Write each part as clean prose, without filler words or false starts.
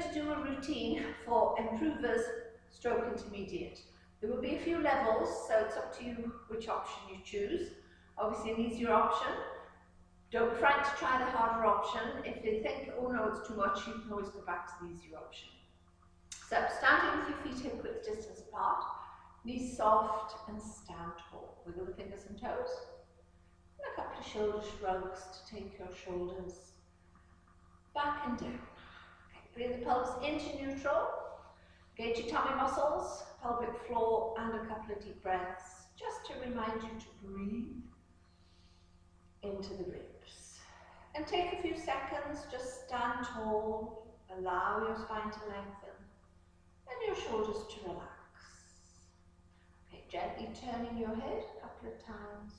to do a routine for improvers stroke intermediate. There will be a few levels, so it's up to you which option you choose. Obviously an easier option. Don't be frightened to try the harder option. If you think, oh no, it's too much, you can always go back to the easier option. So standing with your feet hip width distance apart, knees soft and stand tall. Wiggle the fingers and toes. And a couple of shoulder shrugs to take your shoulders back and down. Okay, bring the pelvis into neutral. Engage your tummy muscles, pelvic floor, and a couple of deep breaths, just to remind you to breathe into the ribs. And take a few seconds, just stand tall, allow your spine to lengthen, and your shoulders to relax. Okay, gently turning your head a couple of times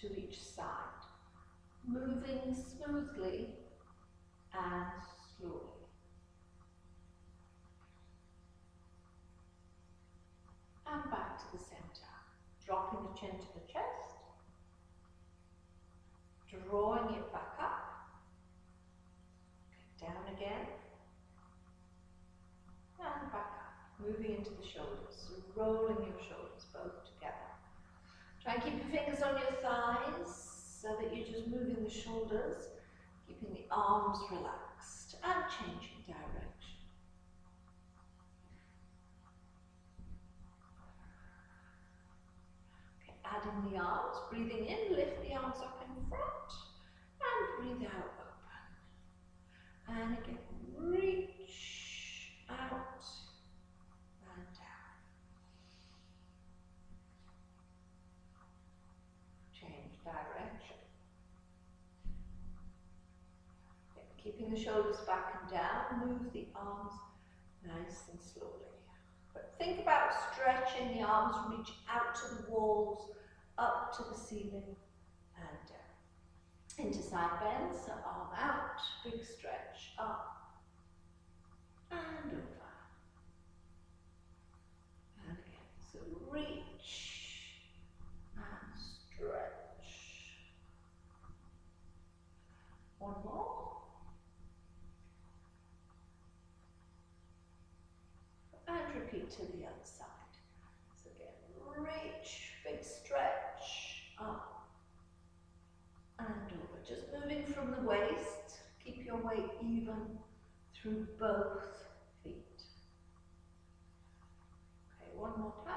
to each side, moving smoothly and slowly. And back to the center, dropping the chin to the chest, drawing it back up, down again, and back up, moving into the shoulders, rolling your shoulders both together. Try and keep your fingers on your thighs so that you're just moving the shoulders, keeping the arms relaxed and changing direction. Adding the arms, breathing in, lift the arms up in front, and breathe out, open. And again, reach out and down. Change direction. Okay, keeping the shoulders back and down, move the arms nice and slowly. But think about stretching the arms, reach out to the walls, up to the ceiling and down. Into side bends, so arm out, big stretch, up and over. And again, so reach and stretch. One more. And repeat to the other side. So again, reach, big stretch, up and over. Just moving from the waist. Keep your weight even through both feet. Okay, one more time.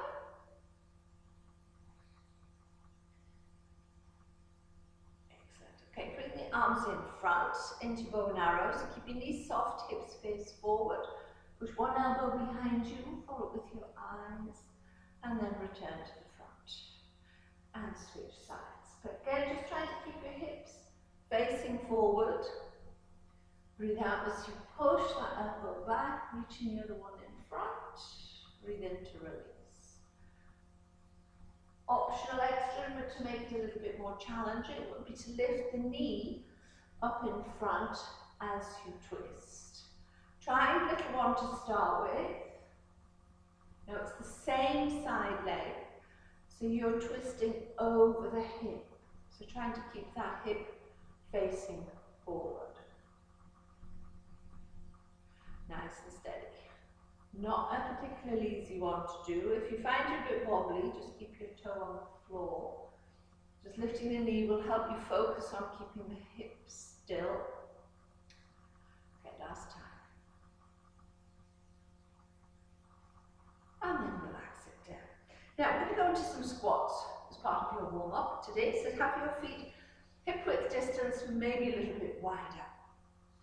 Excellent. Okay, bring the arms in front into bow and arrow. So keep your knees soft, hips face forward. Push one elbow behind you, follow it with your eyes, and then return to the front. And switch sides. But again, just try to keep your hips facing forward. Breathe out as you push that elbow back, reaching the other one in front. Breathe in to release. Optional extra, but to make it a little bit more challenging, would be to lift the knee up in front as you twist. Try little one to start with. Now it's the same side leg, so you're twisting over the hip. So trying to keep that hip facing forward. Nice and steady. Not a particularly easy one to do. If you find you're a bit wobbly, just keep your toe on the floor. Just lifting the knee will help you focus on keeping the hips still. Okay, last time. And then relax it down. Now we're going to go into some squats as part of your warm-up today. So have your feet hip width distance, maybe a little bit wider.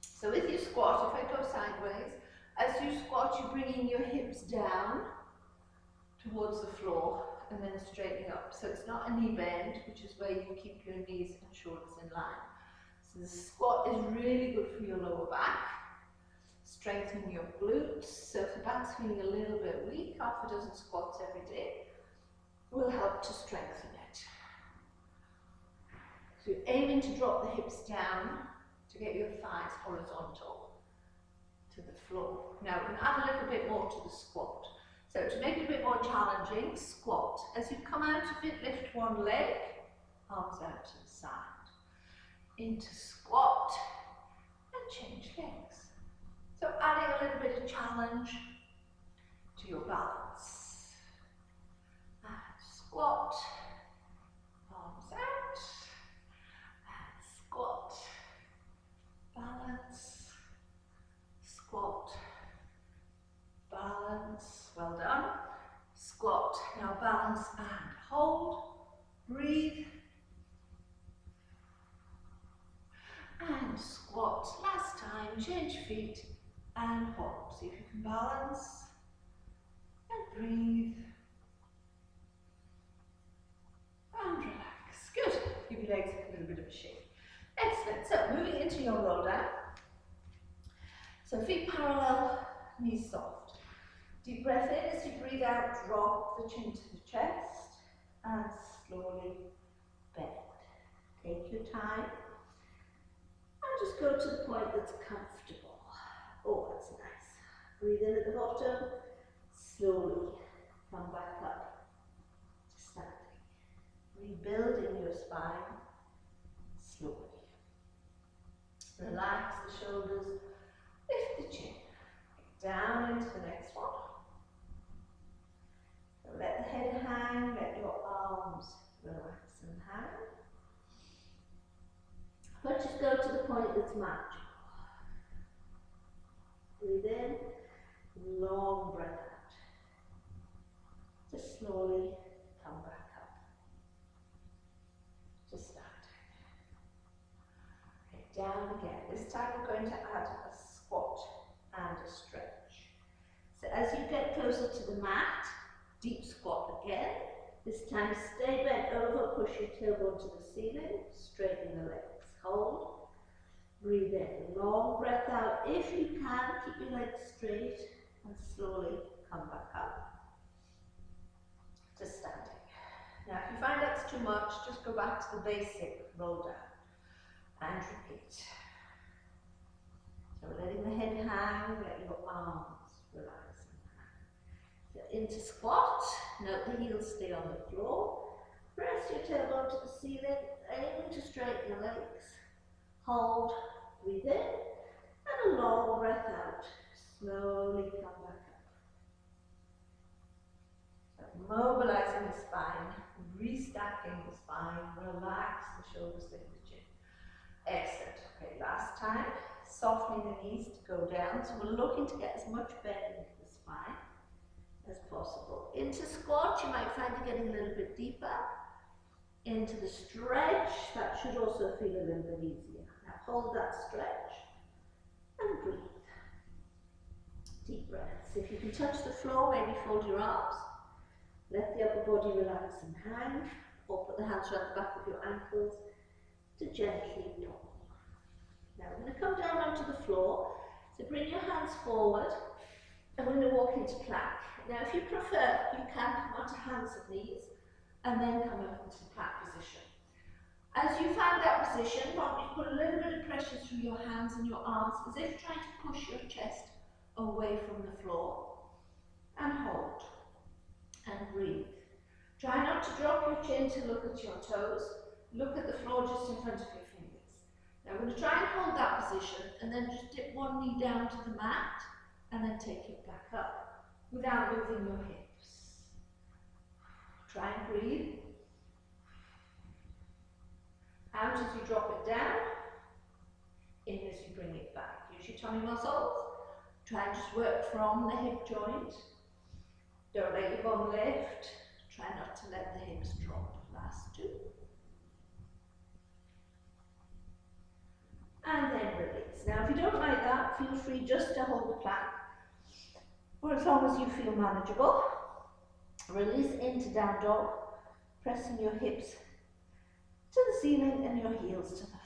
So with your squat, if I go sideways, as you squat, you're bringing your hips down towards the floor and then straightening up. So it's not a knee bend, which is where you keep your knees and shoulders in line. So the squat is really good for your lower back. Strengthening your glutes, so if the back's feeling a little bit weak, half a dozen squats every day will help to strengthen it. So you're aiming to drop the hips down to get your thighs horizontal to the floor. Now we can add a little bit more to the squat. So to make it a bit more challenging, squat. As you come out of it, lift one leg, arms out to the side. Into squat and change legs. So adding a little bit of challenge to your balance. And squat, arms out, and squat, balance, squat, balance, well done, squat, now balance and hold, breathe, and squat, last time, change feet and hold, see if you can balance, and breathe, and relax, good, give your legs a little bit of a shake, excellent, so moving into your roll down, so feet parallel, knees soft, deep breath in, as you breathe out, drop the chin to the chest, and slowly bend, take your time, and just go to the point that's comfortable. Oh, that's nice. Breathe in at the bottom, slowly come back up to standing. Rebuilding your spine, slowly. Relax the shoulders, lift the chin, down into the next one. So let the head hang, let your arms relax and hang. But just go to the point that's manageable. Breathe in, long breath out. Just slowly come back up. Just standing. Okay, down again. This time we're going to add a squat and a stretch. So as you get closer to the mat, deep squat again. This time stay bent over, push your tailbone to the ceiling, straighten the legs. Hold. Breathe in, long breath out. If you can, keep your legs straight and slowly come back up to standing. Now, if you find that's too much, just go back to the basic roll down and repeat. So letting the head hang, let your arms relax and hang. So into squat, note the heels stay on the floor. Press your tailbone to the ceiling, aim to straighten the legs. Hold, breathe in, and a long breath out. Slowly come back up. So mobilizing the spine, restacking the spine, relax the shoulders, lift the chin. Excellent. Okay, last time, softening the knees to go down. So we're looking to get as much bend into the spine as possible. Into squat, you might find it getting a little bit deeper. Into the stretch, that should also feel a little bit easier. Now hold that stretch and breathe. Deep breaths. If you can touch the floor, maybe fold your arms. Let the upper body relax and hang, or put the hands around the back of your ankles to gently toggle. Now we're going to come down onto the floor, so bring your hands forward and we're going to walk into plank. Now if you prefer, you can come onto hands and knees and then come up into the plank position. As you find that position, probably put a little bit of pressure through your hands and your arms as if trying to push your chest away from the floor. And hold. And breathe. Try not to drop your chin to look at your toes. Look at the floor just in front of your fingers. Now we're going to try and hold that position and then just dip one knee down to the mat and then take it back up without moving your hips. Try and breathe. Out as you drop it down, in as you bring it back. Use your tummy muscles. Try and just work from the hip joint. Don't let your bum lift. Try not to let the hips drop. Last two. And then release. Now if you don't like that, feel free just to hold the plank for as long as you feel manageable. Release into down dog, pressing your hips to the ceiling and your heels to the floor.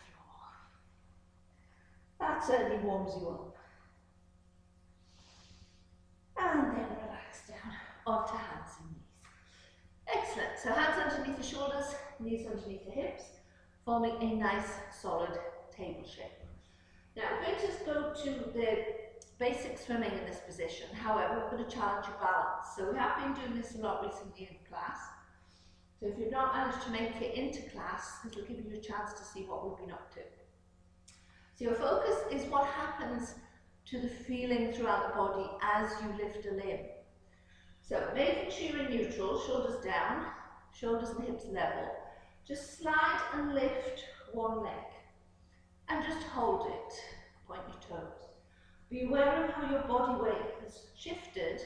That certainly warms you up. And then relax down onto hands and knees. Excellent. So hands underneath the shoulders, knees underneath the hips, forming a nice solid table shape. Now we're going to go to the basic swimming in this position. However, we're going to challenge your balance. So we have been doing this a lot recently in class. So if you've not managed to make it into class, this will give you a chance to see what we've been up to. So your focus is what happens to the feeling throughout the body as you lift a limb. So making sure you're in neutral, shoulders down, shoulders and hips level. Just slide and lift one leg and just hold it. Point your toes. Be aware of how your body weight has shifted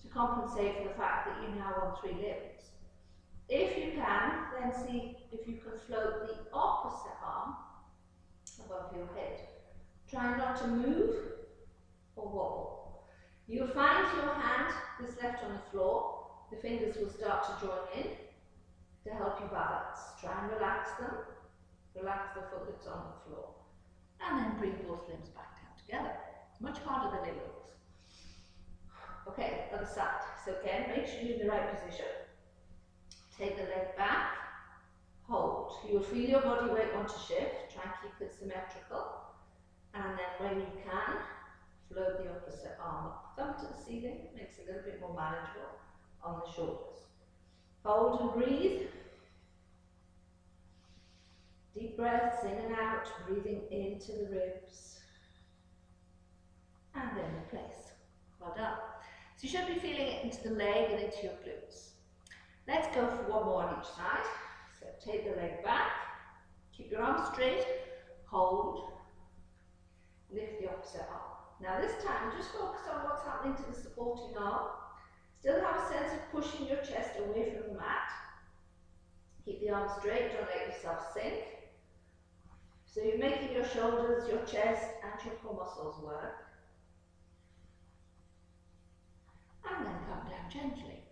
to compensate for the fact that you're now on 3 limbs. If you can, then see if you can float the opposite arm above your head. Try not to move or wobble. You'll find your hand is left on the floor. The fingers will start to join in to help you balance. Try and relax them. Relax the foot that's on the floor. And then bring both limbs back down together. Much harder than it looks. Okay, other side. So again, make sure you're in the right position. Take the leg back, hold. You'll feel your body weight want to shift. Try and keep it symmetrical. And then when you can, float the opposite arm up. Thumb to the ceiling, makes it a little bit more manageable on the shoulders. Hold and breathe. Deep breaths in and out, breathing into the ribs. And then replace. Well done. So you should be feeling it into the leg and into your glutes. Let's go for one more on each side. So take the leg back, keep your arms straight, hold, lift the opposite arm. Now this time, just focus on what's happening to the supporting arm. Still have a sense of pushing your chest away from the mat. Keep the arms straight, don't let yourself sink. So you're making your shoulders, your chest and your core muscles work. And then come down gently.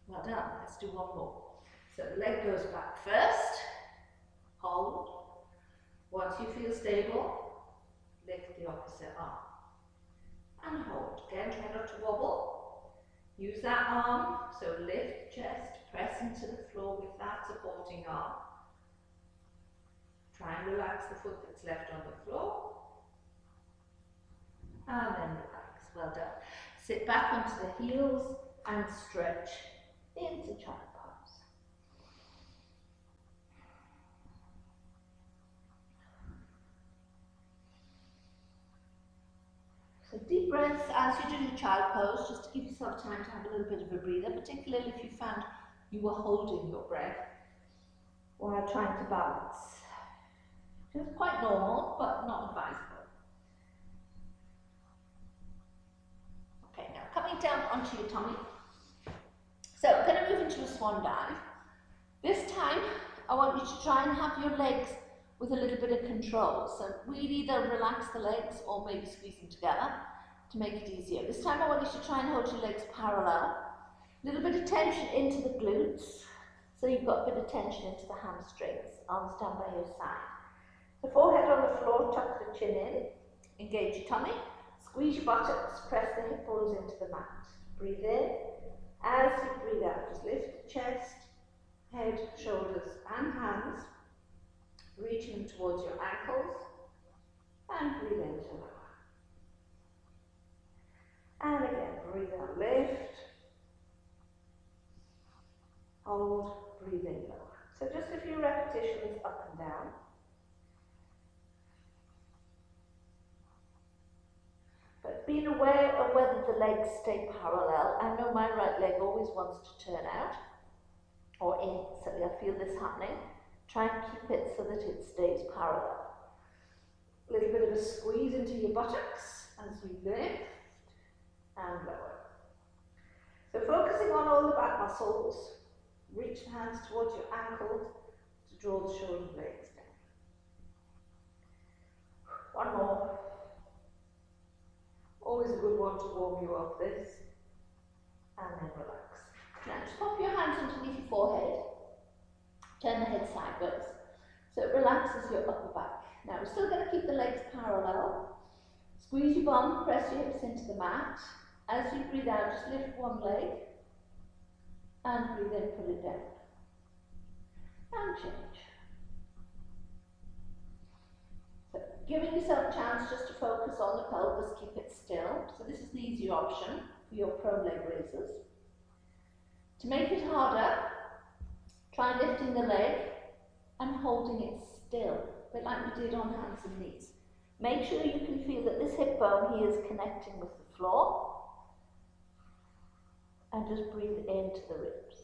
Well done, let's do one more. So the leg goes back first, hold. Once you feel stable, lift the opposite arm. And hold. Again, try not to wobble. Use that arm, so lift chest, press into the floor with that supporting arm. Try and relax the foot that's left on the floor. And then relax. Well done. Sit back onto the heels and stretch into child pose. So deep breaths as you do your child pose, just to give yourself time to have a little bit of a breather, particularly if you found you were holding your breath while trying to balance. It's quite normal, but not advisable. Okay, now coming down onto your tummy. So we're going to move into a swan dive. This time, I want you to try and have your legs with a little bit of control. So really either relax the legs or maybe squeeze them together to make it easier. This time I want you to try and hold your legs parallel. A little bit of tension into the glutes. So you've got a bit of tension into the hamstrings. Arms down by your side. The forehead on the floor, tuck the chin in. Engage your tummy. Squeeze your buttocks. Press the hip bones into the mat. Breathe in. As you breathe out, just lift the chest, head, shoulders and hands, reaching towards your ankles, and breathe in to lower. And again, breathe out, lift, hold, breathe in, lower. So just a few repetitions up and down. But being aware of whether the legs stay parallel. I know my right leg always wants to turn out or in, so I feel this happening. Try and keep it so that it stays parallel. A little bit of a squeeze into your buttocks as you lift and lower. So focusing on all the back muscles, reach the hands towards your ankles to draw the shoulder blades down. One more. Always a good one to warm you up, this. And then relax. Now just pop your hands underneath your forehead. Turn the head sideways. So it relaxes your upper back. Now we're still going to keep the legs parallel. Squeeze your bum, press your hips into the mat. As you breathe out, just lift one leg. And breathe in, put it down. And change. So giving yourself a chance just to focus on the pelvis, keep it still. So this is the easier option for your prone leg raises. To make it harder, try lifting the leg and holding it still, a bit like we did on hands and knees. Make sure you can feel that this hip bone here is connecting with the floor. And just breathe into the ribs.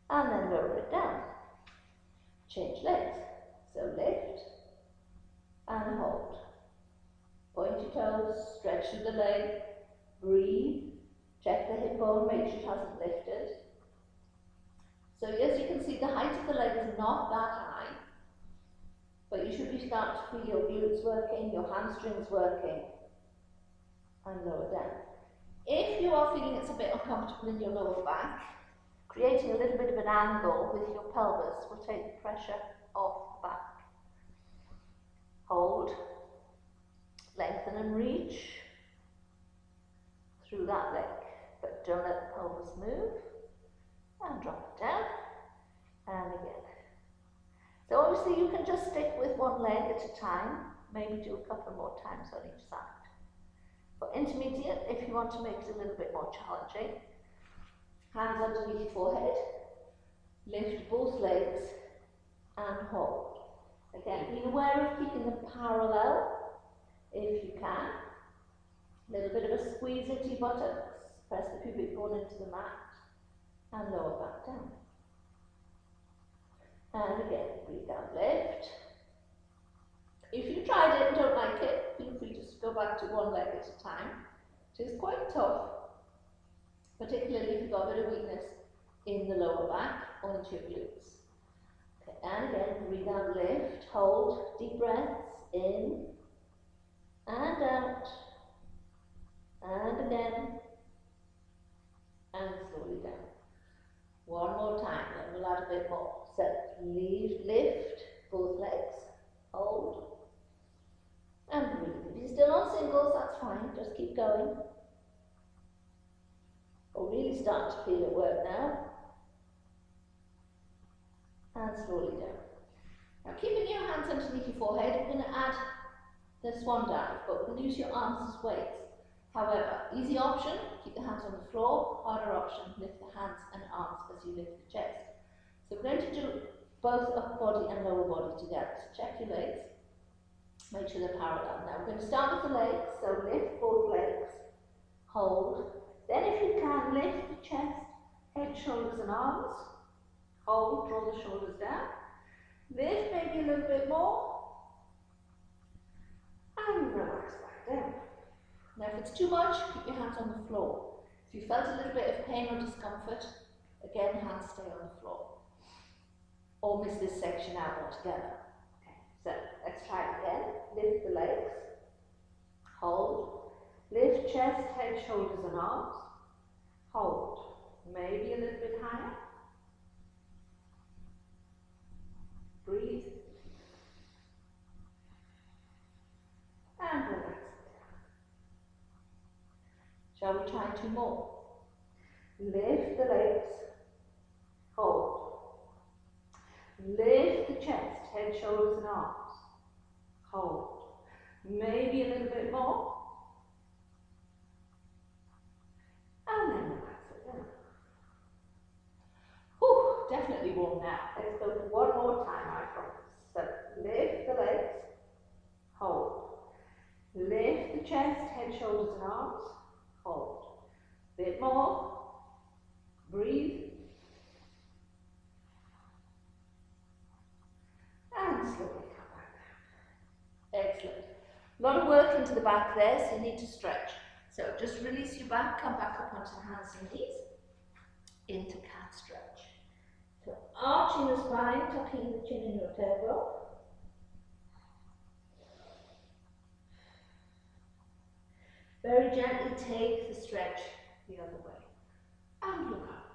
And then lower it down. Change legs. So lift and hold. Point your toes, stretch through the leg, breathe, check the hip bone, make sure it hasn't lifted. So as you can see, the height of the leg is not that high, but you should be starting to feel your glutes working, your hamstrings working, and lower down. If you are feeling it's a bit uncomfortable in your lower back, creating a little bit of an angle with your pelvis will take the pressure off the back. Hold, lengthen and reach through that leg, but don't let the pelvis move, and drop it down, and again. So obviously you can just stick with one leg at a time, maybe do a couple more times on each side. For intermediate, if you want to make it a little bit more challenging, hands underneath your forehead, lift both legs and hold. Again, being aware of keeping them parallel if you can. A little bit of a squeeze into your buttocks, press the pubic bone into the mat and lower back down. And again, breathe down, lift. If you tried it and don't like it, feel free to just go back to one leg at a time. It is quite tough, particularly if you've got a bit of weakness in the lower back or into your glutes. Okay, and again, breathe out, lift, hold, deep breaths, in and out, and again, and slowly down. One more time, then we'll add a bit more. So, lift both legs, hold, and breathe. If you're still on singles, that's fine, just keep going. We'll really start to feel it work now. And slowly down. Now keeping your hands underneath your forehead, we're going to add the swan dive, but we're going to use your arms as weights. However, easy option, keep the hands on the floor. Harder option, lift the hands and arms as you lift the chest. So we're going to do both upper body and lower body together. So check your legs, make sure they're parallel. Now we're going to start with the legs, so lift both legs, hold. Then if you can, lift the chest, head, shoulders and arms. Hold, draw the shoulders down. Lift maybe a little bit more. And relax back down. Now if it's too much, keep your hands on the floor. If you felt a little bit of pain or discomfort, again, hands stay on the floor. Or miss this section out altogether. Okay, so let's try it again. Lift the legs. Hold. Lift chest, head, shoulders and arms. Hold. Maybe a little bit higher. Breathe. And relax. Shall we try two more? Lift the legs. Hold. Lift the chest, head, shoulders and arms. Hold. Maybe a little bit more. And then relax it down. Whew, definitely warm now. Let's go for one more time, I promise. So lift the legs. Hold. Lift the chest, head, shoulders and arms. Hold. Bit more. Breathe. And slowly come back down. Excellent. A lot of work into the back there, so you need to stretch. So just release your back, come back up onto hands and knees, into cat stretch. So arching the spine, tucking the chin in your tailbone. Very gently take the stretch the other way. And look up.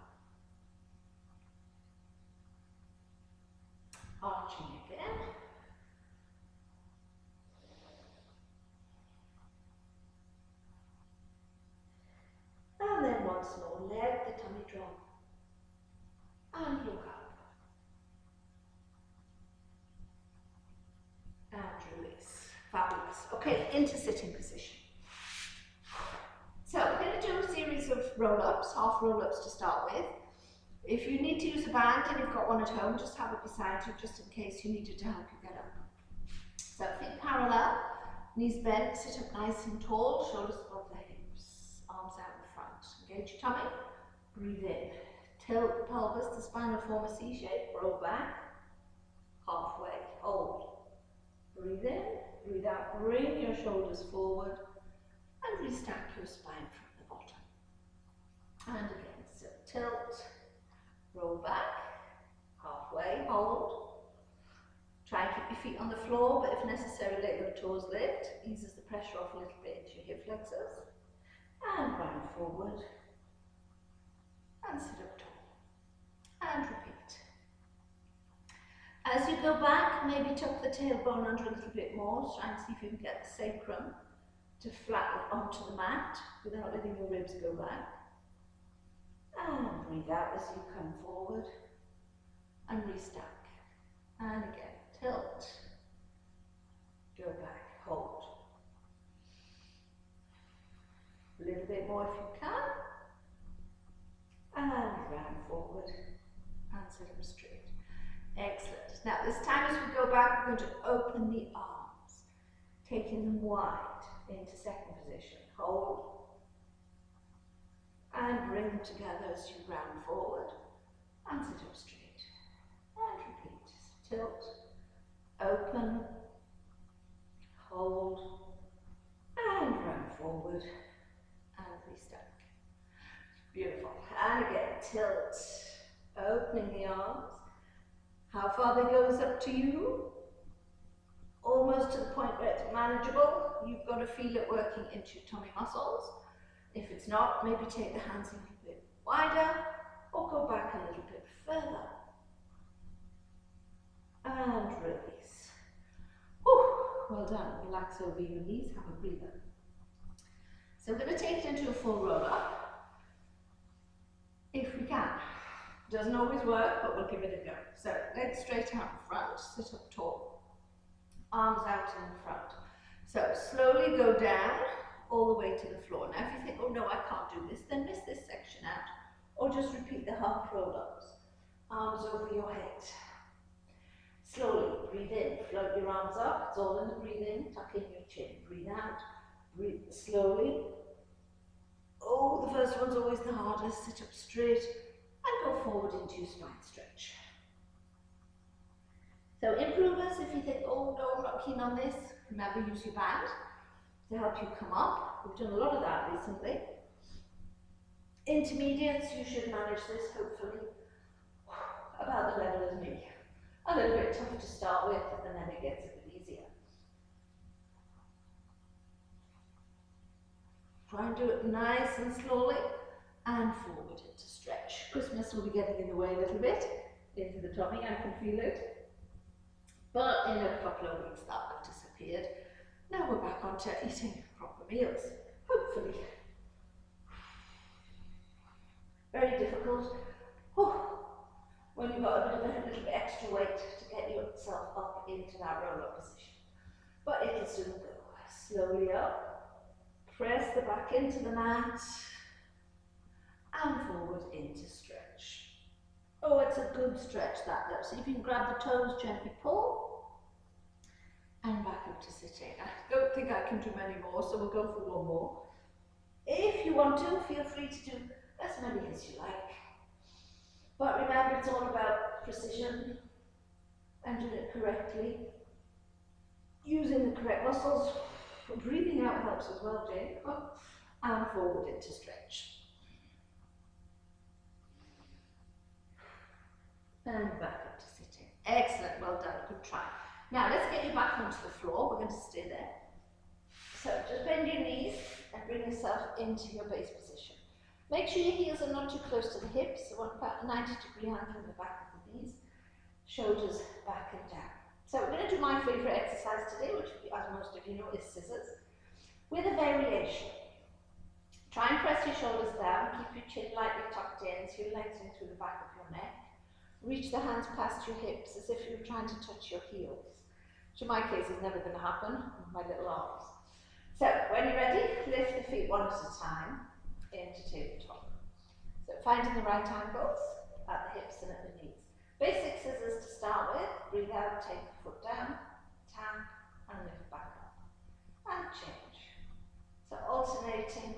Arching again. And then once more, let the tummy drop. And look up. And release. Fabulous. Okay, into sitting position. So we're going to do a series of roll-ups, half roll-ups to start with. If you need to use a band and you've got one at home, just have it beside you just in case you need it to help you get up. So feet parallel, knees bent, sit up nice and tall, shoulders above the hips, arms out in front. Engage your tummy, breathe in. Tilt the pelvis, the spine will form a C shape, roll back, halfway, hold. Breathe in, breathe out, bring your shoulders forward and restack your spine from the bottom. And again, so tilt, roll back, halfway, hold. Try and keep your feet on the floor, but if necessary, let your toes lift. Eases the pressure off a little bit into your hip flexors. And round forward. And sit up tall. And repeat. As you go back, maybe tuck the tailbone under a little bit more. Try and see if you can get the sacrum to flatten onto the mat without letting your ribs go back. And breathe out as you come forward. And restack. And again, tilt. Go back, hold. A little bit more if you can. And round forward. And sit up straight. Excellent. Now this time as we go back, we're going to open the arms, taking them wide into second position. Hold. And bring them together as you round forward. And sit up straight. And repeat. Tilt. Open. Hold. And round forward. And restack. Beautiful. And again, tilt. Opening the arms. How far they go is up to you. Almost to the point where it's manageable. You've got to feel it working into your tummy muscles. If it's not, maybe take the hands a little bit wider or go back a little bit further. And release. Whew, well done. Relax over your knees. Have a breather. So we're going to take it into a full roll up. If we can. Doesn't always work, but we'll give it a go. So legs straight out in front, sit up tall. Arms out in front. So slowly go down all the way to the floor. Now if you think, oh no, I can't do this, then miss this section out. Or just repeat the half roll-ups. Arms over your head. Slowly breathe in, float your arms up. It's all in the breathing. Tuck in your chin. Breathe out. Breathe slowly. Oh, the first one's always the hardest. Sit up straight. And go forward into your spine stretch. So improvers, if you think, oh no, I'm not keen on this, remember use your band to help you come up. We've done a lot of that recently. Intermediates, you should manage this hopefully about the level as me. A little bit tougher to start with, and then it gets a bit easier. Try and do it nice and slowly. And forward into stretch. Christmas will be getting in the way a little bit into the tummy, I can feel it. But in a couple of weeks that will have disappeared. Now we're back onto eating proper meals, hopefully. Very difficult. When you've got a little bit extra weight to get yourself up into that roll-up position. But it'll soon go. Slowly up. Press the back into the mat. And forward into stretch. Oh, it's a good stretch that though. So if you can grab the toes, gently pull. And back up to sitting. I don't think I can do many more, so we'll go for one more. If you want to, feel free to do as many as you like. But remember, it's all about precision and doing it correctly. Using the correct muscles. Breathing out helps as well, Jane. And forward into stretch. And back up to sitting. Excellent, well done, good try. Now let's get you back onto the floor. We're going to stay there. So just bend your knees and bring yourself into your base position. Make sure your heels are not too close to the hips. So want about a 90-degree angle in the back of the knees. Shoulders back and down. So we're going to do my favourite exercise today, which, as most of you know, is scissors, with a variation. Try and press your shoulders down, keep your chin lightly tucked in, so you're lengthening through the back of your neck. Reach the hands past your hips as if you were trying to touch your heels, which in my case is never going to happen with my little arms. So when you're ready, lift the feet one at a time into tabletop. So finding the right angles at the the hips and at the knees. Basic scissors to start with. Breathe out, take the foot down, tap, and lift back up. And change. So alternating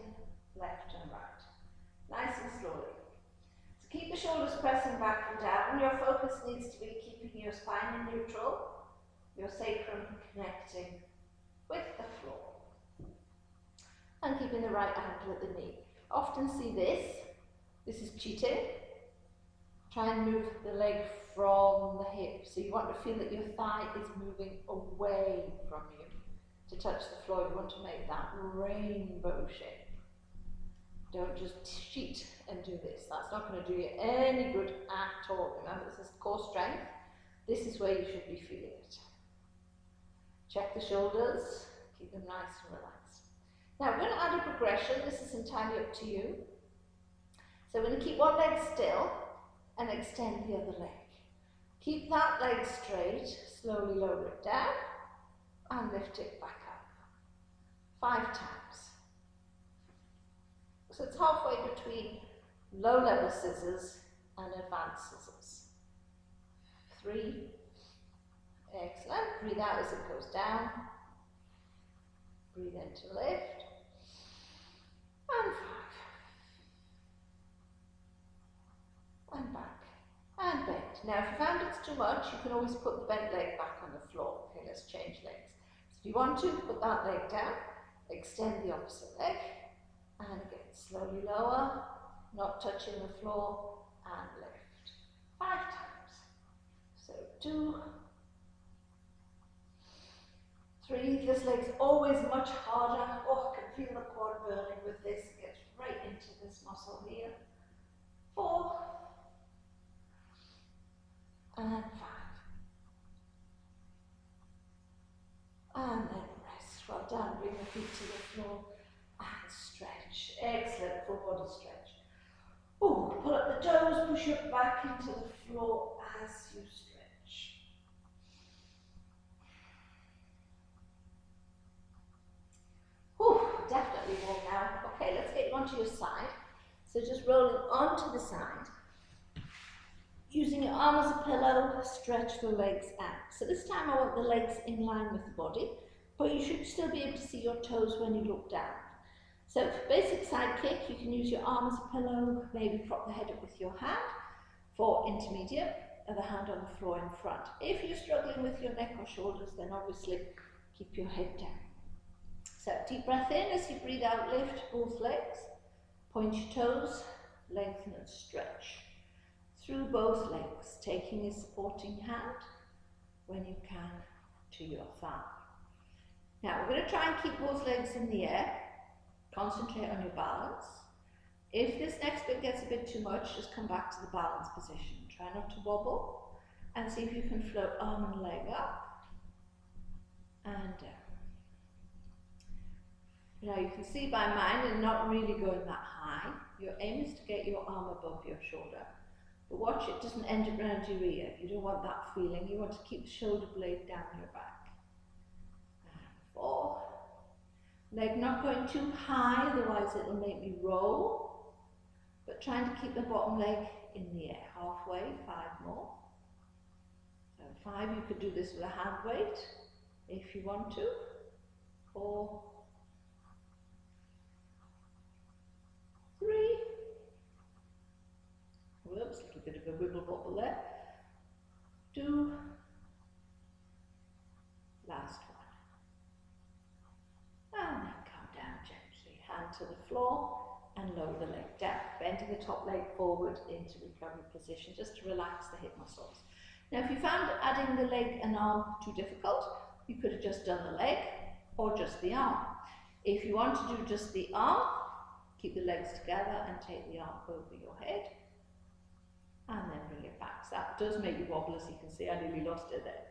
left and right. Nice and slowly. So keep the shoulders pressing back and down. Your focus needs to be keeping your spine in neutral, your sacrum connecting with the floor. And keeping the right ankle at the knee. Often see this. This is cheating. Try and move the leg from the hip. So you want to feel that your thigh is moving away from you to touch the floor. You want to make that rainbow shape. Don't just cheat and do this. That's not going to do you any good at all. Remember, this is core strength. This is where you should be feeling it. Check the shoulders. Keep them nice and relaxed. Now, we're going to add a progression. This is entirely up to you. So we're going to keep one leg still and extend the other leg. Keep that leg straight, slowly lower it down and lift it back up. 5 times. So it's halfway between low level scissors and advanced scissors. 3. Excellent. Breathe out as it goes down. Breathe in to lift. And 5. And back. And bend. Now if you found it's too much, you can always put the bent leg back on the floor. Okay, let's change legs. So if you want to, put that leg down, extend the opposite leg, and again, slowly lower, not touching the floor, and lift. 5 times. So 2, 3, this leg's always much harder. Oh, I can feel the quad burning with this. It gets right into this muscle here. 4, and 5. And then rest. Well done. Bring the feet to the floor and stretch. Excellent full body stretch. Oh, pull up the toes, push your back into the floor as you stretch. Oh, definitely warm now. Okay, let's get you onto your side. So just rolling onto the side. Using your arm as a pillow, stretch the legs out. So this time I want the legs in line with the body, but you should still be able to see your toes when you look down. So for basic side kick, you can use your arm as a pillow, maybe prop the head up with your hand. For intermediate, other hand on the floor in front. If you're struggling with your neck or shoulders, then obviously keep your head down. So deep breath in as you breathe out, lift both legs, point your toes, lengthen and stretch. Through both legs, taking a supporting hand when you can to your thigh. Now we're going to try and keep both legs in the air. Concentrate on your balance. If this next bit gets a bit too much, just come back to the balance position. Try not to wobble and see if you can float arm and leg up and down. Now you can see by mine, you're not really going that high. Your aim is to get your arm above your shoulder. But watch it doesn't end up around your ear. You don't want that feeling. You want to keep the shoulder blade down your back. And 4. Leg not going too high, otherwise it will make me roll. But trying to keep the bottom leg in the air. Halfway, 5 more. So 5, you could do this with a hand weight if you want to. 4, 3. Whoops, a little bit of a wibble wobble there. 2. Last one. And then come down gently. Hand to the floor and lower the leg down. Bending the top leg forward into recovery position just to relax the hip muscles. Now if you found adding the leg and arm too difficult, you could have just done the leg or just the arm. If you want to do just the arm, keep the legs together and take the arm over your head. And then bring it back. So that does make you wobble, as you can see. I nearly lost it there.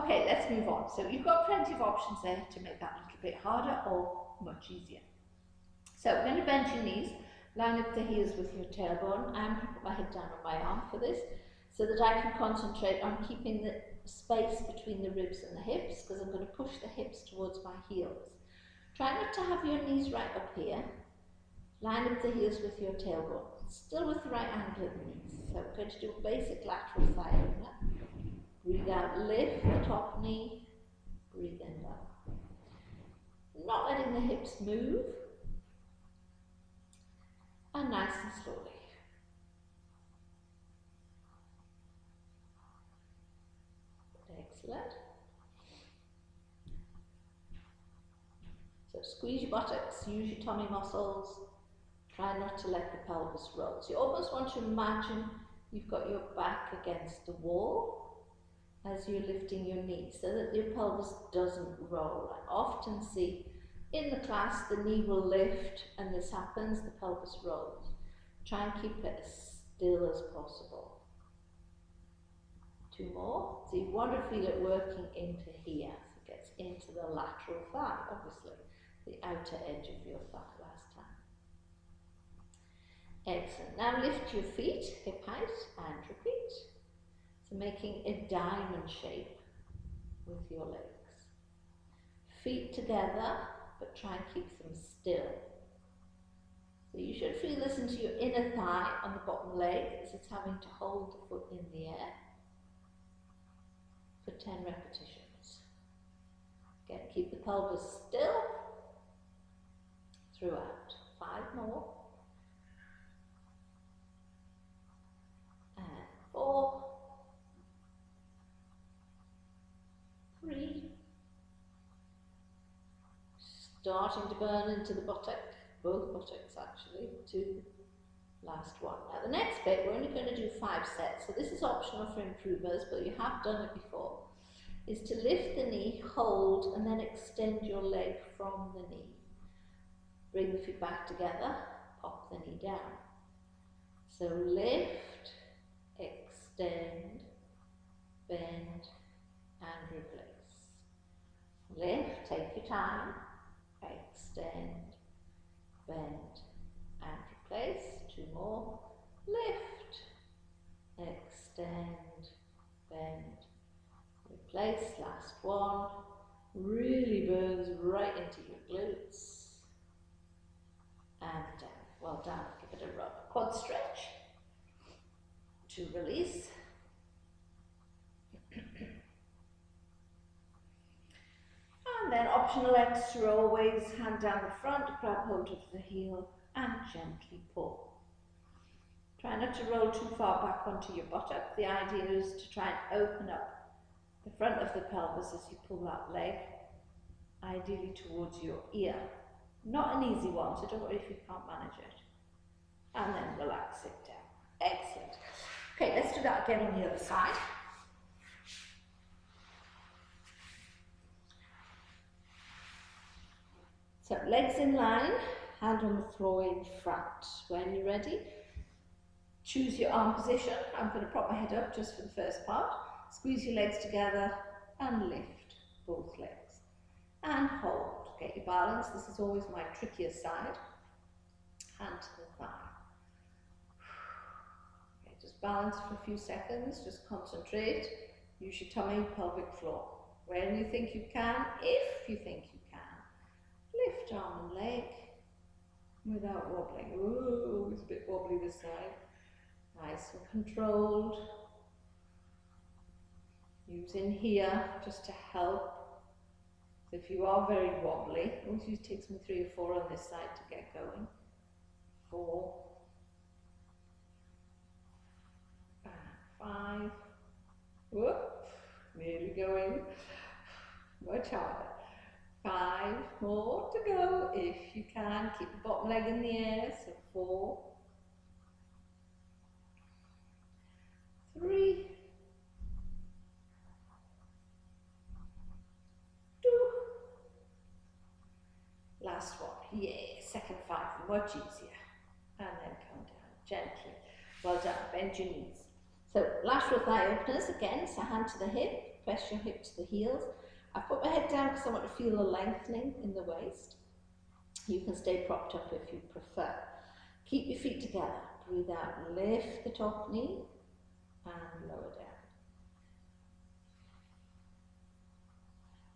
Okay, let's move on. So you've got plenty of options there to make that a little bit harder or much easier. So we're going to bend your knees, line up the heels with your tailbone. I'm going to put my head down on my arm for this, so that I can concentrate on keeping the space between the ribs and the hips, because I'm going to push the hips towards my heels. Try not to have your knees right up here. Line up the heels with your tailbone, still with the right angle at the knees. So we're going to do a basic lateral thigh opener. Breathe out, lift the top knee, breathe in down. Not letting the hips move, and nice and slowly. Excellent. So squeeze your buttocks, use your tummy muscles. Try not to let the pelvis roll. So you almost want to imagine you've got your back against the wall as you're lifting your knees so that your pelvis doesn't roll. I often see in the class the knee will lift and this happens, the pelvis rolls. Try and keep it as still as possible. 2 more. So you want to feel it working into here. So it gets into the lateral thigh, obviously, the outer edge of your thigh last time. Excellent. Now lift your feet, hip height, and repeat. So making a diamond shape with your legs. Feet together, but try and keep them still. So you should feel this into your inner thigh on the bottom leg as it's having to hold the foot in the air for 10 repetitions. Again, keep the pelvis still throughout. 5 more. And 4, 3, starting to burn into the buttock, both buttocks actually, 2, last 1. Now the next bit, we're only going to do 5 sets, so this is optional for improvers, but you have done it before, is to lift the knee, hold, and then extend your leg from the knee. Bring the feet back together, pop the knee down. So lift, extend, bend, and replace. Lift, take your time, extend, bend, and replace. 2 more. Lift, extend, bend, replace. Last 1. Really burns right into your glutes. And down. Well done. Give it a rub. Quad stretch to release. And then optional extra, always hand down the front, grab hold of the heel and gently pull. Try not to roll too far back onto your buttock. The idea is to try and open up the front of the pelvis as you pull that leg, ideally towards your ear. Not an easy one, so don't worry if you can't manage it. And then relax it down. Excellent. Okay, let's do that again on the other side. So legs in line, hand on the floor in front. When you're ready, choose your arm position. I'm going to prop my head up just for the first part. Squeeze your legs together and lift both legs. And hold. Get your balance. This is always my trickiest side. Hand to the thigh. Okay, just balance for a few seconds. Just concentrate. Use your tummy, pelvic floor. When you think you can, if you think you can. Lift arm and leg without wobbling. Ooh, it's a bit wobbly this side. Nice and controlled. Using here just to help. So if you are very wobbly, always takes me 3 or 4 on this side to get going. 4, 5. Whoop, nearly going. Much harder. 5 more to go if you can. Keep the bottom leg in the air. So 4, 3, 2. Last one. Yeah, second 5, much easier. And then come down gently. Well done. Bend your knees. So lateral thigh openers again. So hand to the hip. Press your hip to the heels. I've put my head down because I want to feel the lengthening in the waist. You can stay propped up if you prefer. Keep your feet together. Breathe out. Lift the top knee and lower down.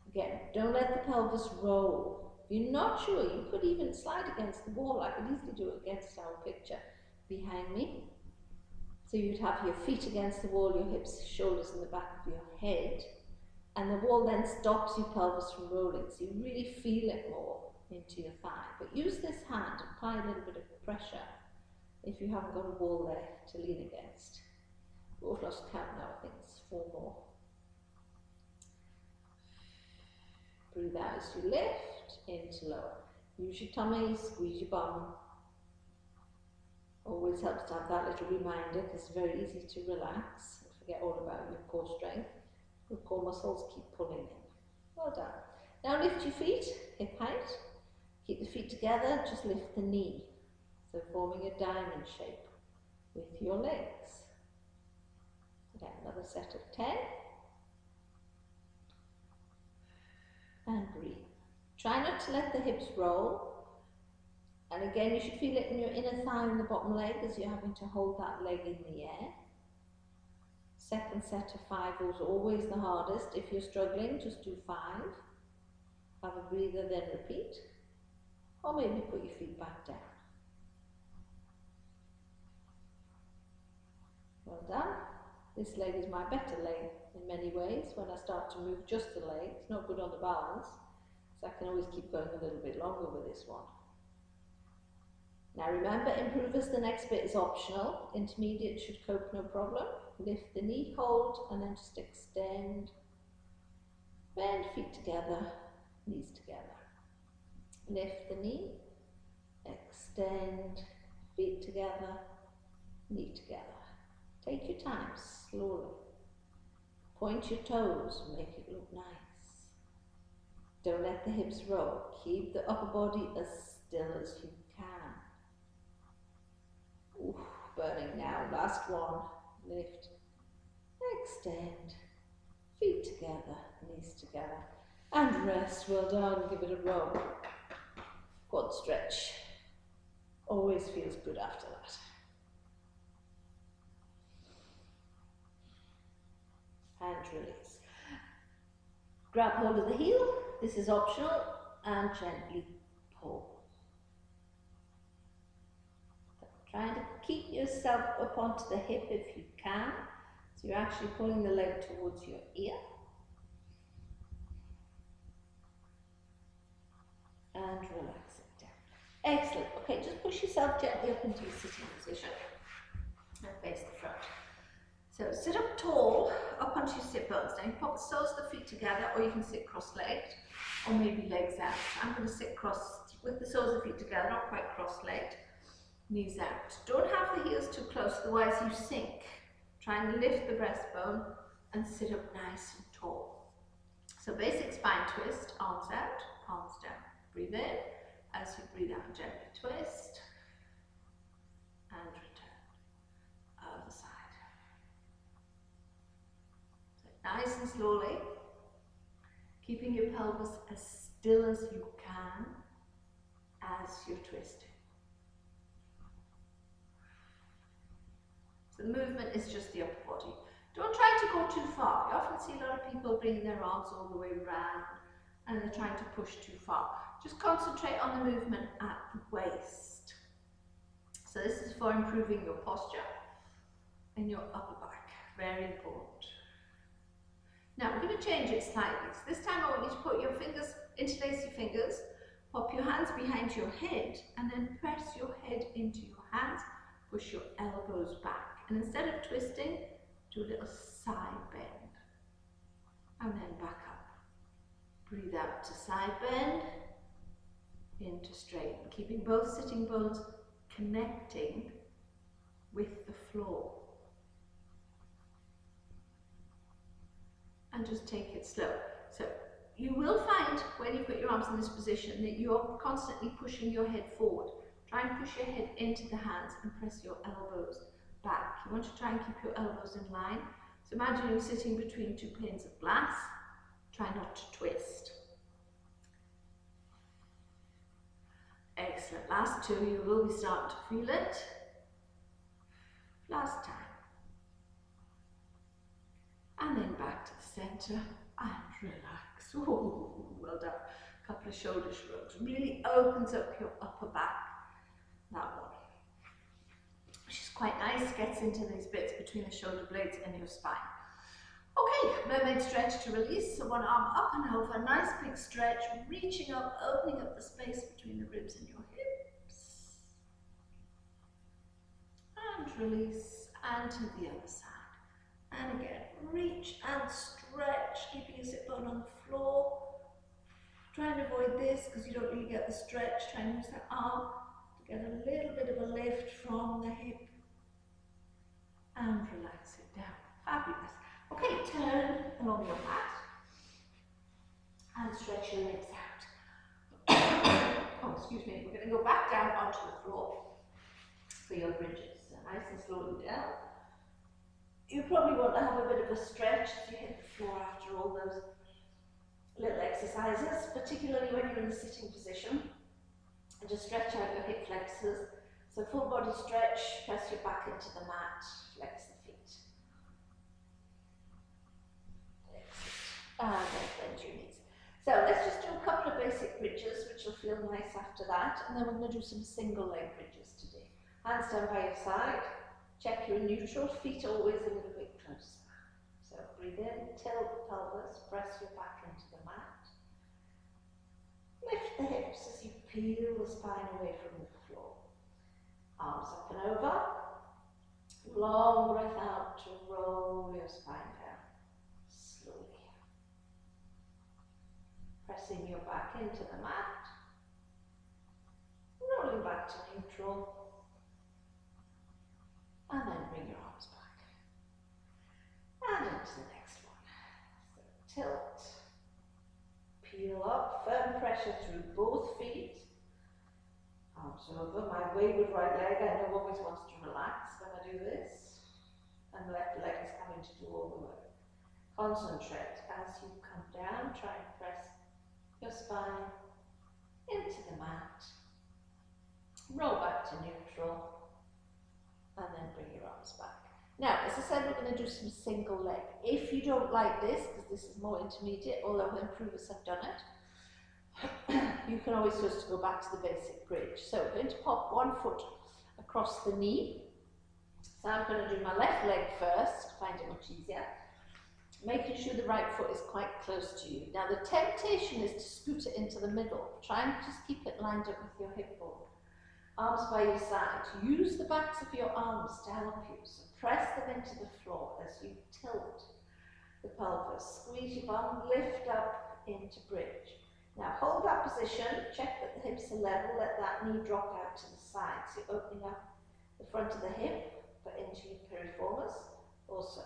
Again, don't let the pelvis roll. If you're not sure, you could even slide against the wall. I could easily do it against our picture behind me. So you'd have your feet against the wall, your hips, shoulders in the back of your head, and the wall then stops your pelvis from rolling, so you really feel it more into your thigh. But use this hand, apply a little bit of pressure if you haven't got a wall there to lean against. We've lost count now, I think it's 4 more. Breathe out as you lift, into lower. Use your tummy, squeeze your bum. Always helps to have that little reminder because it's very easy to relax and forget all about your core strength. Your core muscles keep pulling in. Well done. Now lift your feet, hip height. Keep the feet together, just lift the knee. So forming a diamond shape with your legs. Again, another set of 10. And breathe. Try not to let the hips roll. And again, you should feel it in your inner thigh and the bottom leg as you're having to hold that leg in the air. Second set of 5 is always the hardest. If you're struggling, just do 5. Have a breather, then repeat. Or maybe put your feet back down. Well done. This leg is my better leg in many ways. When I start to move just the leg, it's not good on the balance. So I can always keep going a little bit longer with this one. Now remember, improvers, the next bit is optional. Intermediate should cope no problem. Lift the knee, hold, and then just extend. Bend feet together, knees together. Lift the knee, extend, feet together, knee together. Take your time, slowly. Point your toes, make it look nice. Don't let the hips roll. Keep the upper body as still as you can. Ooh, burning now. Last one. Lift, extend, feet together, knees together, and rest. Well done. Give it a roll. Quad stretch. Always feels good after that. And release. Grab hold of the heel. This is optional, and gently pull. Trying to keep yourself up onto the hip if you can. So you're actually pulling the leg towards your ear. And relax it down. Excellent. Okay, just push yourself gently up into your sitting position. And face the front. So sit up tall, up onto your sit bones. Now you pop the soles of the feet together, or you can sit cross-legged, or maybe legs out. I'm going to sit cross with the soles of the feet together, not quite cross-legged. Knees out. Don't have the heels too close, otherwise you sink. Try and lift the breastbone and sit up nice and tall. So basic spine twist, arms out, palms down. Breathe in. As you breathe out, gently twist. And return. Other side. So nice and slowly. Keeping your pelvis as still as you can as you're twisting. The movement is just the upper body. Don't try to go too far. You often see a lot of people bringing their arms all the way around and they're trying to push too far. Just concentrate on the movement at the waist. So this is for improving your posture and your upper back. Very important. Now we're going to change it slightly. So this time I want you to put your fingers, interlace your fingers, pop your hands behind your head and then press your head into your hands. Push your elbows back. And instead of twisting, do a little side bend. And then back up. Breathe out to side bend, into straighten. Keeping both sitting bones connecting with the floor. And just take it slow. So you will find when you put your arms in this position that you're constantly pushing your head forward. Try and push your head into the hands and press your elbows back. You want to try and keep your elbows in line. So imagine you're sitting between 2 panes of glass. Try not to twist. Excellent. Last 2, you will be starting to feel it. Last time. And then back to the center and relax. Ooh, well done. couple of shoulder shrugs. Really opens up your upper back, that one. Which is quite nice, gets into these bits between the shoulder blades and your spine. Okay, mermaid stretch to release. So one arm up and over, nice big stretch, reaching up, opening up the space between the ribs and your hips. And release, and to the other side. And again, reach and stretch, keeping your sit bone on the floor. Try and avoid this because you don't really get the stretch. Try and use that arm to get a little bit of a lift from the hip. And relax it down. Fabulous. Okay, turn along your mat. And stretch your legs out. Oh, excuse me. We're going to go back down onto the floor for your bridges. So nice and slowly down. You probably want to have a bit of a stretch as you hit the floor after all those little exercises, particularly when you're in the sitting position. And just stretch out your hip flexors. So full body stretch, press your back into the mat, flex the feet. And then bend your knees. So let's just do a couple of basic bridges, which will feel nice after that. And then we're going to do some single leg bridges today. Hands down by your side. Check you're in neutral, feet always a little bit closer. So breathe in, tilt the pelvis, press your back into the mat. Lift the hips as you peel the spine away from the floor. Arms up and over. Long breath out to roll your spine down. Slowly. Pressing your back into the mat. Rolling back to neutral. And then bring your arms back. And into the next one. So tilt. Peel up. Firm pressure through both feet. Arms over. My wayward right leg, I know, always wants to relax when I do this. And the left leg is coming to do all the work. Concentrate as you come down. Try and press your spine into the mat. Roll back to neutral. And then bring your arms back. Now, as I said, we're going to do some single leg. If you don't like this, because this is more intermediate, although the improvers have done it, you can always just go back to the basic bridge. So we're going to pop one foot across the knee. So I'm going to do my left leg first, find it much easier. Making sure the right foot is quite close to you. Now the temptation is to scoot it into the middle. Try and just keep it lined up with your hip bone. Arms by your side. Use the backs of your arms to help you. So press them into the floor as you tilt the pelvis. Squeeze your bum, lift up into bridge. Now hold that position, check that the hips are level, let that knee drop out to the side. So you're opening up the front of the hip, but into your piriformis also.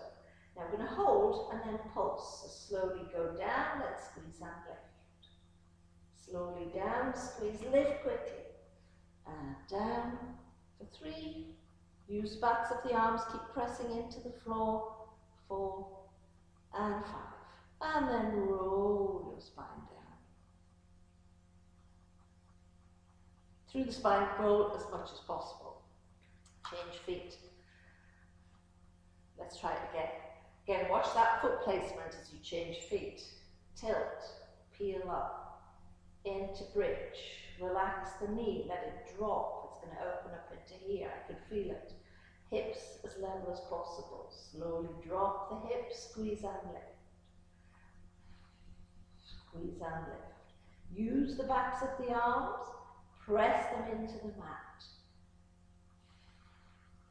Now we're going to hold and then pulse. So slowly go down, let's squeeze and lift. Slowly down, squeeze, lift quickly. And down for 3. Use backs of the arms, keep pressing into the floor. 4 and 5. And then roll your spine down. Through the spine, roll as much as possible. Change feet. Let's try it again. Again, watch that foot placement as you change feet. Tilt, peel up, into bridge. Relax the knee, let it drop. It's going to open up into here. I can feel it. Hips as level as possible. Slowly drop the hips, squeeze and lift. Squeeze and lift. Use the backs of the arms, press them into the mat.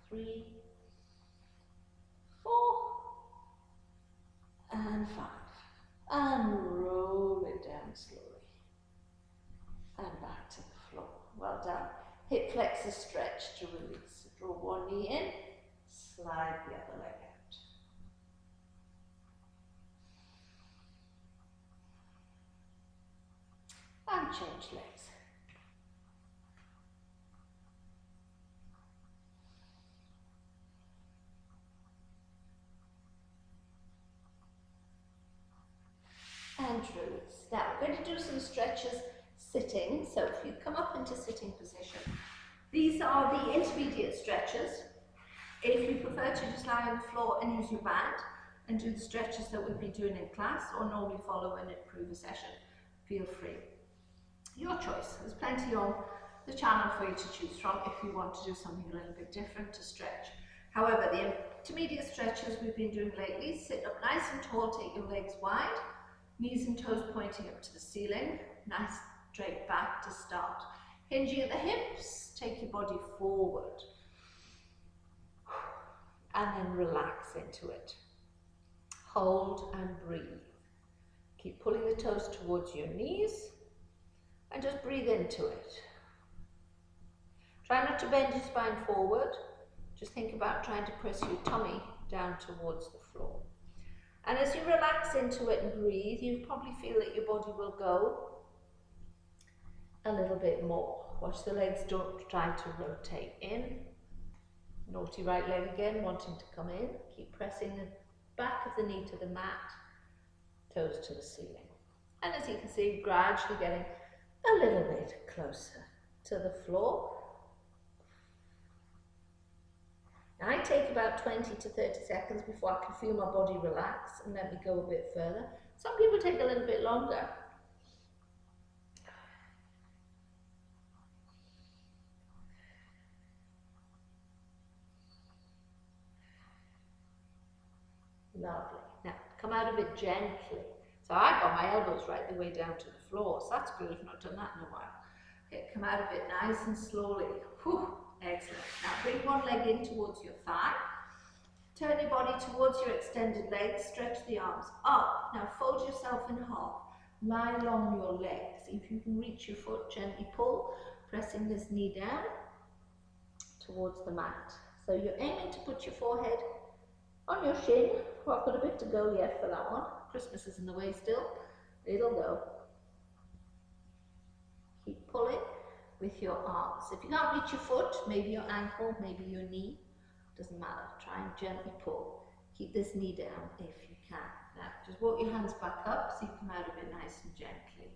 3, 4, and 5. And roll it down slowly. And back to the floor. Well done. Hip flexor stretch to release. Draw one knee in, slide the other leg out. And change legs. And release. Now we're going to do some stretches sitting. So if you come up into sitting position, these are the intermediate stretches. If you prefer to just lie on the floor and use your band and do the stretches that we've been doing in class or normally follow an improver session, feel free. Your choice. There's plenty on the channel for you to choose from if you want to do something a little bit different to stretch. However, the intermediate stretches we've been doing lately, sit up nice and tall, take your legs wide, knees and toes pointing up to the ceiling, nice straight back to start. Hinging at the hips, take your body forward and then relax into it. Hold and breathe. Keep pulling the toes towards your knees and just breathe into it. Try not to bend your spine forward. Just think about trying to press your tummy down towards the floor. And as you relax into it and breathe, you probably feel that your body will go a little bit more. Watch the legs, don't try to rotate in. Naughty right leg again, wanting to come in. Keep pressing the back of the knee to the mat, toes to the ceiling. And as you can see, gradually getting a little bit closer to the floor. Now I take about 20 to 30 seconds before I can feel my body relax and let me go a bit further. Some people take a little bit longer. Lovely. Now, come out of it gently. So I got my elbows right the way down to the floor, so that's good. I've not done that in a while. Okay, come out of it nice and slowly. Whew, excellent. Now bring one leg in towards your thigh. Turn your body towards your extended legs. Stretch the arms up. Now fold yourself in half. Lie along your legs. If you can reach your foot, gently pull, pressing this knee down towards the mat. So you're aiming to put your forehead on your shin. Well, I've got a bit to go yet for that one. Christmas is in the way still. It'll go. Keep pulling with your arms. If you can't reach your foot, maybe your ankle, maybe your knee, doesn't matter. Try and gently pull. Keep this knee down if you can. Now, just walk your hands back up so you come out of it nice and gently.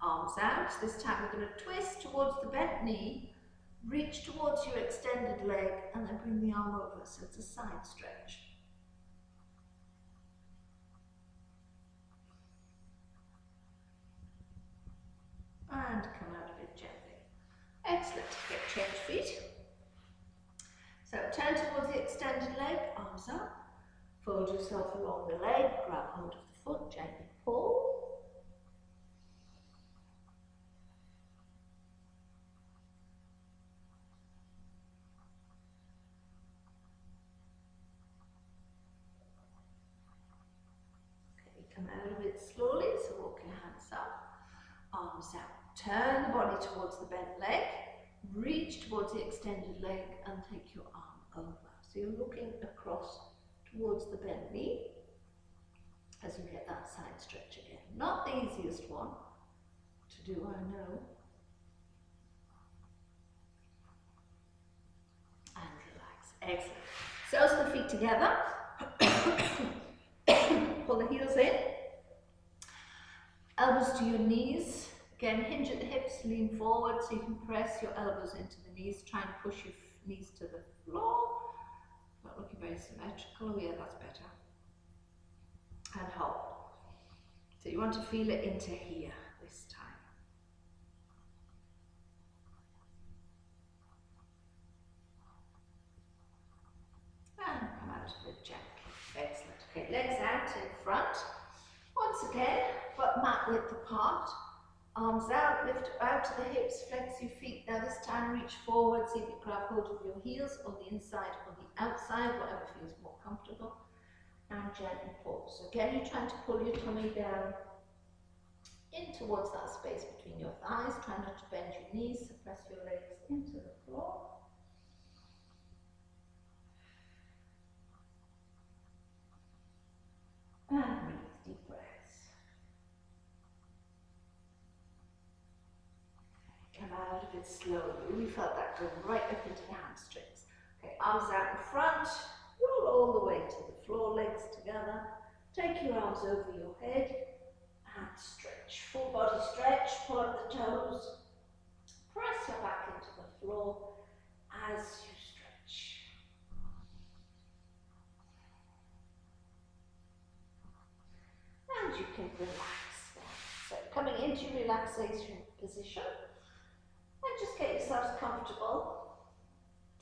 Arms out. This time we're going to twist towards the bent knee, reach towards your extended leg, and then bring the arm over. So it's a side stretch. And come out of it gently. Excellent. Get change feet. So turn towards the extended leg, arms up. Fold yourself along the leg, grab hold of the foot, gently pull. Okay, come out of it slowly, so walk your hands up, arms out. Turn the body towards the bent leg, reach towards the extended leg and take your arm over. So you're looking across towards the bent knee as you get that side stretch again. Not the easiest one to do, I know. And relax. Excellent. So the feet together. Pull the heels in. Elbows to your knees. Again, hinge at the hips, lean forward so you can press your elbows into the knees. Try and push your knees to the floor. Not looking very symmetrical. Oh yeah, that's better. And hold. So you want to feel it into here this time. And come out of it gently. Excellent. Okay, legs out in front. Once again, but mat width apart. Arms out, lift out to the hips, flex your feet. Now this time reach forward, see if you grab hold of your heels on the inside or the outside, whatever feels more comfortable. And gently pull. So again, you're trying to pull your tummy down in towards that space between your thighs. Try not to bend your knees, so press your legs into the floor. And breathe, deep breaths. Come out of it slowly. We felt that go right up into the hamstrings. Okay, arms out in front. Roll all the way to the floor, legs together. Take your arms over your head and stretch. Full body stretch. Pull up the toes. Press your back into the floor as you stretch. And you can relax then. So coming into into relaxation position and just get yourselves comfortable.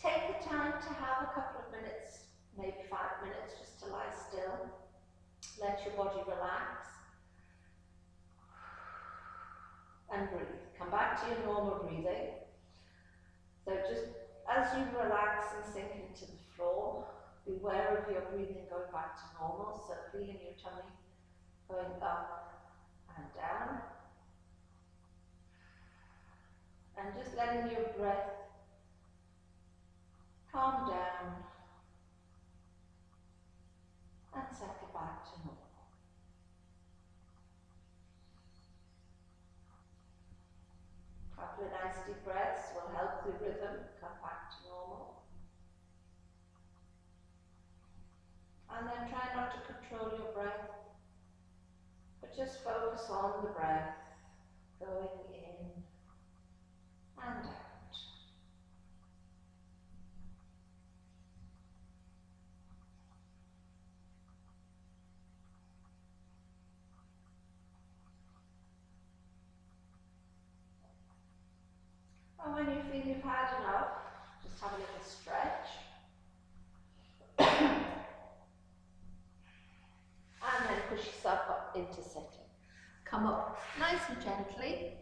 Take the time to have a couple of minutes, maybe 5 minutes, just to lie still. Let your body relax and breathe. Come back to your normal breathing. So just as you relax and sink into the floor, beware of your breathing going back to normal. So feeling your tummy going up and down. And just letting your breath calm down and settle back to normal. A couple of nice deep breaths will help the rhythm come back to normal. And then try not to control your breath, but just focus on the breath going in and out. And when you feel you've had enough, just have a little stretch. And then push yourself up into sitting. Come up nice and gently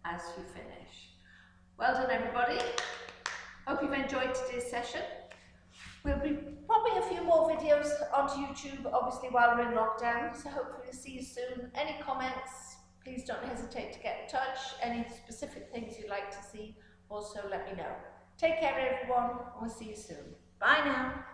as you finish. Well done, everybody. Hope you've enjoyed today's session. We'll be popping a few more videos onto YouTube, obviously, while we're in lockdown. So hopefully see you soon. Any comments, please don't hesitate to get in touch. Any specific things you'd like to see, also let me know. Take care, everyone. We'll see you soon. Bye now.